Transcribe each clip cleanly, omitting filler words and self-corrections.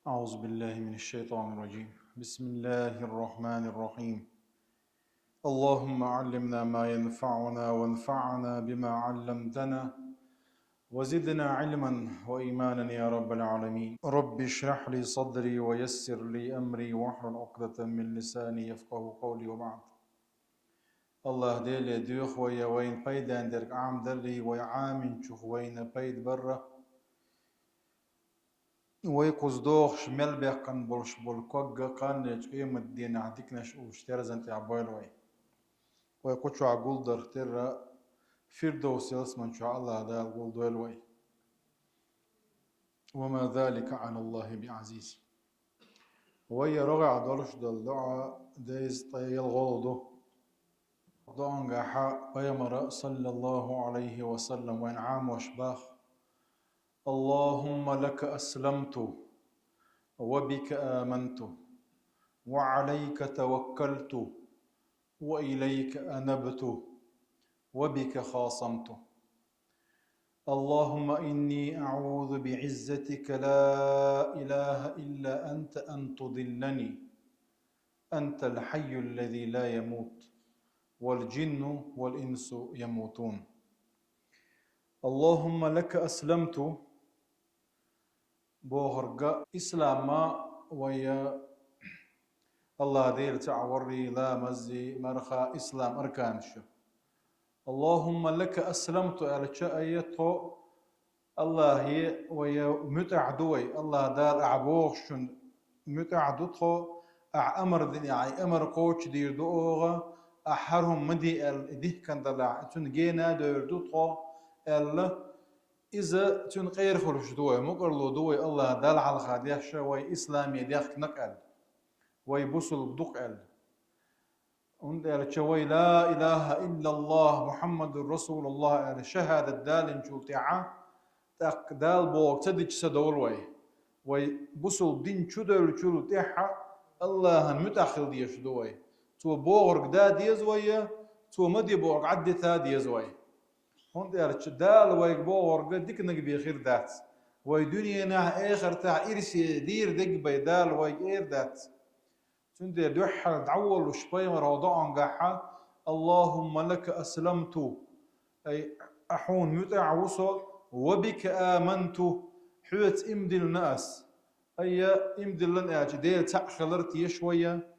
أعوذ بالله من الشيطان الرجيم. بسم الله الرحمن الرحيم. اللهم علمنا ما ينفعنا وانفعنا بما علمتنا وزدنا علما وإيمانا يا رب العالمين. رب اشرح لي صدري ويسر لي أمري واحلل عقدة من لساني يفقه قولي وبعد. الله ديلي ديوخ ويا وين بيدان درك عام دري ويعامن شوخ وين بيد برا ويقص دوخش ملبق كان بولش بولكوغا كان قيم الدين عديكناش واشترزنت عبايل ويقصوا عقول درتر فردوس يلسمن شاء الله دا القول دويل وما ذلك على الله بعزيز ويا رغع دولش دل دعاء دايز طيل غلطه دعا حا ويمر صلى الله عليه وسلم وين عام وشباخ اللهم لك أسلمت وبك آمنت وعليك توكلت وإليك أنبت وبك خاصمت اللهم إني أعوذ بعزتك لا إله إلا أنت أن تضلني أنت الحي الذي لا يموت والجن والإنس يموتون اللهم لك أسلمت بوهرقا إسلاما ويا الله دير تعوري لا مزي مرخى إسلام أركانش اللهم لك أسلمت على شأيته الله هي ويا متعدوي الله دار أعبوخشن متعدوته أمر دنيا أمر قوش دير دوغا أحرهم مدي الإديه كان دلع تنجينا دير دوته إذا تن غير خرج دوي مقرلو دوي الله دال على خاديح شوي إسلامي ديخ نقل وي بوصل بدقل وندير شوي لا إله إلا الله محمد رسول الله شهادة دال جوتيعة تاق دال بوق تدج سدول وي بوصل دين شدول شلو تيحة الله متأخر ديش دوي تو بوغرق دا ديز ويا تو مدي بوغ عدي تا ديز وي هون دير دال ويك بوغرق ديك نقبي خير دات وي دنيا نا آخر تاع إرسي دير دق بيدال ويك إير دات تندير دوحة دعول وشبي مرضان قاحة اللهم لك أسلمت أي أحون متع وصل وبك آمنت حوت إمدي الناس أي إمدي لناج دير تأخلرت يشوية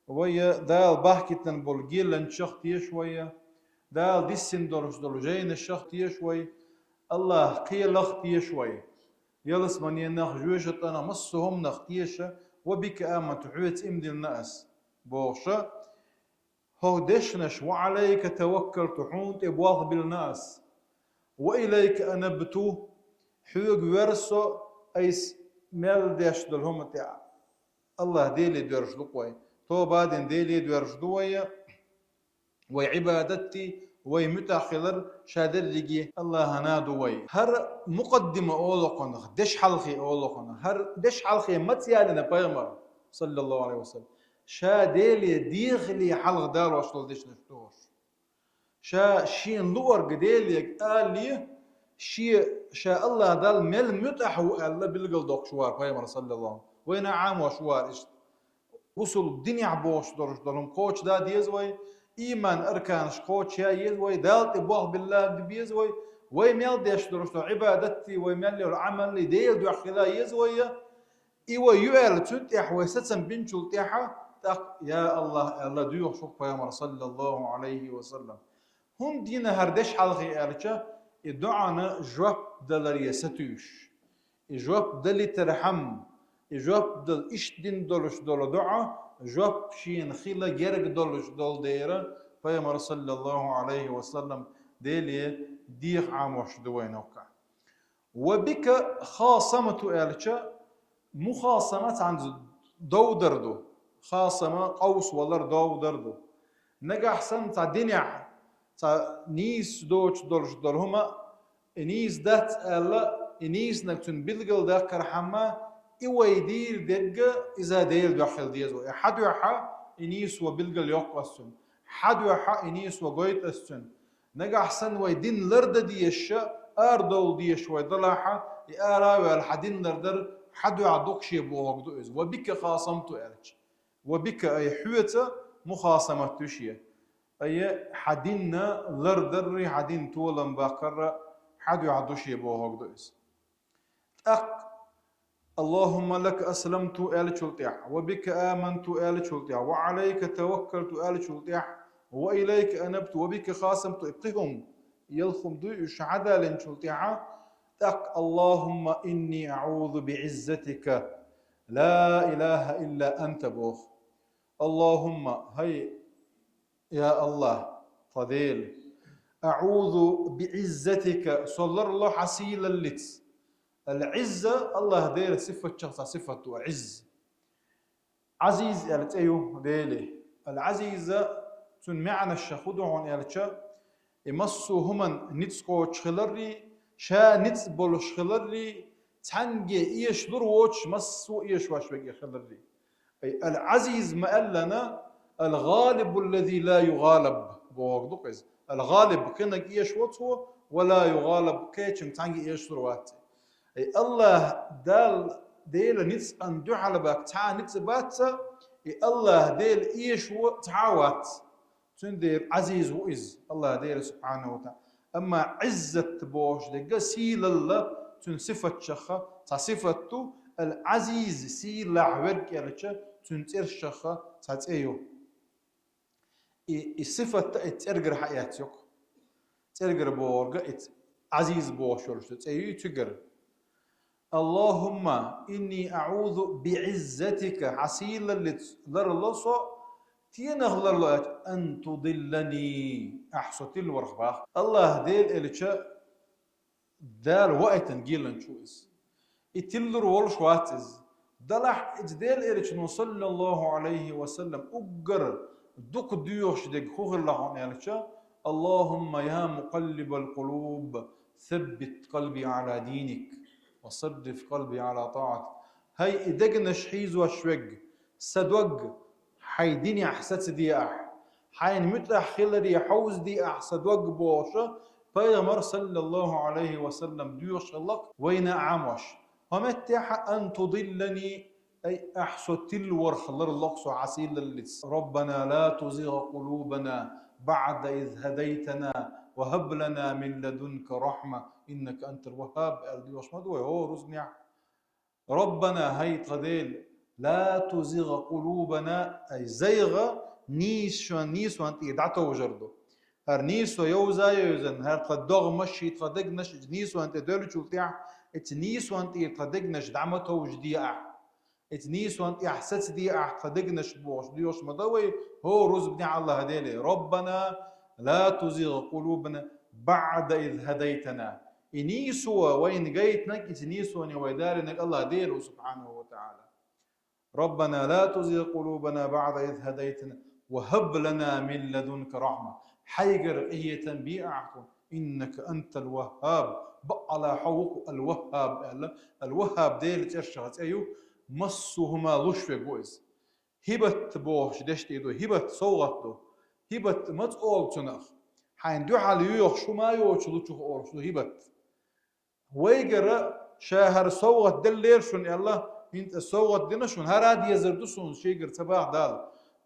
ويا دال باحكت بولجيل لنشخت يشوية دال ديسن دولجين الشخت يشوي الله قيل لخت يشوي يلس من ينخ جوشت أنا مصهم نختيشة وبك آمنت حوت إمدي الناس بوشة هو دشنش وعليك توكلت حونت بواض بالناس وإليك أنبتو حوق ورسو أيس مال ديش دلهم تاع الله ديلي درج لقوي تو بعدين ديلي درج دوية وعبادتي ومتاخلر شادر لجي الله نادو وي هر مقدمة أولقنا دش حلقي أولقنا هر دش حلقي متيالنا بيغمر صلى الله عليه وسلم شاديلي ديغلي حلق دار واشتول دش نشتوش شين لور قديلي قال لي شا الله دال مل متحو الله بالقل دوك شوار بيغمر صلى الله عليه وسلم وين عام وشوار اشت وصل الدنيا بوش درج دلهم كوش دا ديزوي إيمان أركان شقوش يا يزوي دالت بوغ بالله بيزوي ويميل ديش درجتو عبادتي ويميل العمل اللي ديل دو خلا يزوي إيوه يؤل تنتح ويستسم بنشل تيحة يا الله الله ديوخ شوف يا صلى الله عليه وسلم هم دينا هردش حلقي أرجع يدعنا جواب دلريا ستوش جواب دلي ترحم جواب دل إيش دين دولش دول دعاء جواب شين خيلا جرق دولش دول ديرة فيما صلى الله عليه وسلم ديلي ديخ عام وش دوينوكا وبك خاصمة ألشا مخاصمة عن دو دردو خاصمة قوس ولا دو دردو نجح سن تا دنيا تا نيس دوش دولش دولهما نيس دات ألا نيس نكتن بلغل داكر حما إيوه يدير دقة إذا دير داخل ديزو حد يحا إنيس وبلغل يقصن حد يحا إنيس وقويت أسن نجح سن ويدين لرد ديش أردول ديش ويضلعها يأرا والحدين لردر حدو يعدوك شي بوغدو إز وبك خاصمت ألج وبك أي حوته مخاصمة تشيه أي حدينا لردري حدين طولا باقرة حدو يعدو شي بوغدو إز اللهم لك أسلمت آل شلطيح وبك آمنت آل شلطيح وعليك توكلت آل شلطيح وإليك أنبت وبك خاصمت ابقهم يلخم دو يشعدا لن شلطيح اللهم إني أعوذ بعزتك لا إله إلا أنت بوخ اللهم هي يا الله فضيل أعوذ بعزتك صلى الله حسيل اللتس العزة الله دير صفة شخص صفة عز عزيز قالت أيوه ديلي العزيزة تن معنى الشخودعون قالت يمسو همن نتسكو تشخلري شا نتسبول شخلري تنجي إيش درووش مسو إيش واش بقي خلري أي العزيز ما قال لنا الغالب الذي لا يغالب بوغدوكز الغالب كنك إيش وطو ولا يغالب كيتشم تنجي إيش دروات أي الله دال ديل نتس أندو على باك تا نتس باتسا أي الله ديل إيش تعاوات تندير عزيز وإز الله دير سبحانه وتعالى أما عزة بوش دقا سيل الله تن صفة شخة تصفته العزيز سيل لعورك يالتشا تنتير الشخة تاتيو الصفة ترقر حياتك ترقر بورقا عزيز بوش ورشت تأيو تقر اللهم إني أعوذ بعزتك حسيل اللي ذر الله تينغلر له أن تضلني أحسوتي الورخباخ الله ديل إلتشا دال وقت نجيلن شويس يتلر والش واتز دلح إجدال إلتش صلى الله عليه وسلم أجر دوك ديوش ديك خوغ الله إلتشا اللهم يا مقلب القلوب ثبت قلبي على دينك وصرف قلبي على طاعتك هاي إدقنش حيز وشوق سدوق حيديني أحسس دي حين متلح خلري حوز دي أحسد وقبوشة بيغمر صلى الله عليه وسلم ديوش الله وين أعمش ومتح أن تضلني أي أحسد تلور خلر الله عسيل اللس ربنا لا تزغ قلوبنا بعد إذ هديتنا وهب لنا من لدنك رحمة إنك أنت الوهاب ديوش مدوي هو رزنيع ربنا هي قديل لا تزغ قلوبنا أي زيغ نيس وانت يدعته وجردو هر نيس ويوزا يوزن هر قدوغ مشي تقدقنش نيس وانت دولش وطيع ات نيس وانت يتقدقنش دعمته وجديع ات نيس وانت احسس دي تقدقنش بوش ديوش مضوي هو رز بني الله هديلي ربنا لا تزغ قلوبنا بعد إذ هديتنا إنيسوا وين جيتنك إنيسوا ويدارنك الله ديره سبحانه وتعالى ربنا لا تزغ قلوبنا بعد إذ هديتنا وهب لنا من لدنك رحمة حيقر إيه تنبيعكم إنك أنت الوهاب بقى حوق الوهاب الوهاب ديل تشغت أيو مسهما لشف بوز هبت بوش دشت إيدو هبت صوغتو هبت متقول تنخ حين دو على يوخ شو ما يوش لوتشوخ أور شو هبت ويقر شاهر صوغت دلير شون يلا انت الصوت دينا شون هراد يزردسون شيقر تباع دال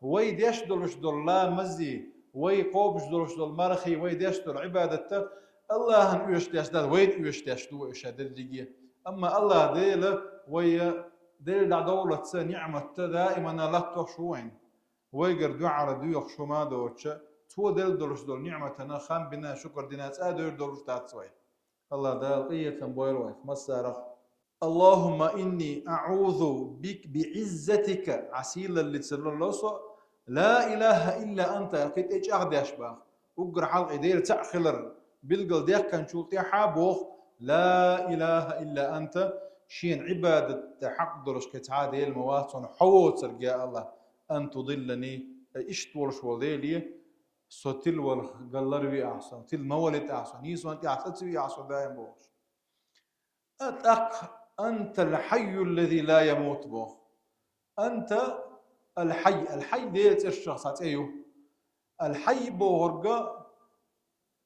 وي ديش دولش دول لا مزي وي قوبش دولش دول مرخي وي ديش دول عبادته الله ان يوش ديش دال وين يوش ديش دو يوش دلجيه اما الله ديل وي ديل دولة نعمة دائما لا تشوين ويقر دو على دو يخشو ما دوتش تو ديل دولش دول نعمتنا خام بنا شكر دينات ادور دولش تاتسوي الله دال قية بويل وايف مسارخ اللهم إني أعوذ بك بعزتك عسيل اللي تسر الله لا إله إلا أنت كنت إيش أخذ أشباه أقر حلق إدير تأخلر بالقل ديك كان شولتي حابوخ لا إله إلا أنت شين عبادة حق درش كتعادي المواتون حوت سرقيا الله أن تضلني إيش تورش وليلي ستل والقلر بي أحسن تل مولد أحسن يسو أنت أحسن تبي أحسن دائم بوش أنت الحي الذي لا يموت به أنت الحي ديت الشخص أيوه الحي بورقة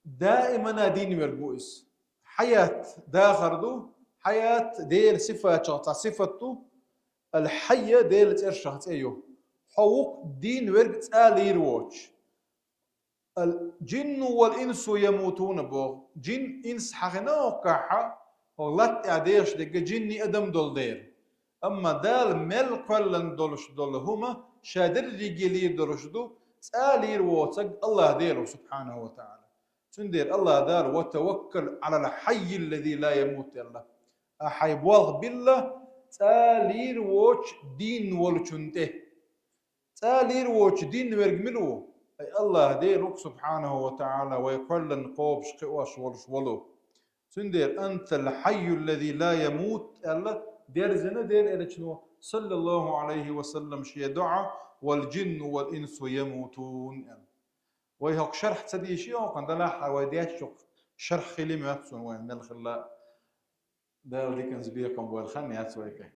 دائما دين والبؤس حياة داخردو حياة ديل صفة تاع صفته الحية ديل ترشحت أيوه حوق دين ورق تالير ووتش الجن والإنس يموتون بو جن إنس حقنا وكاحا ولات أعديش دقا جني أدم دول دير أما دال مل قلن دولش دول هما شادر رجلي دولش دو تالير ووتق الله ديره سبحانه وتعالى تندير الله دار وتوكل على الحي الذي لا يموت الله أحي بوالغ بالله تالير ووش دين والشنته تالير ووش دين ورقملو أي الله ديرك سبحانه وتعالى ويقول قوب شقواش ولو تندير أنت الحي الذي لا يموت الله دير زنا دير إلى شنو صلى الله عليه وسلم شي دعاء والجن والإنس يموتون يعني. ويهق شرح تدي شيء وقد لا حواديات شرح كلمات وين الخلا ده اللي كان زبيكم والخنيات ويكي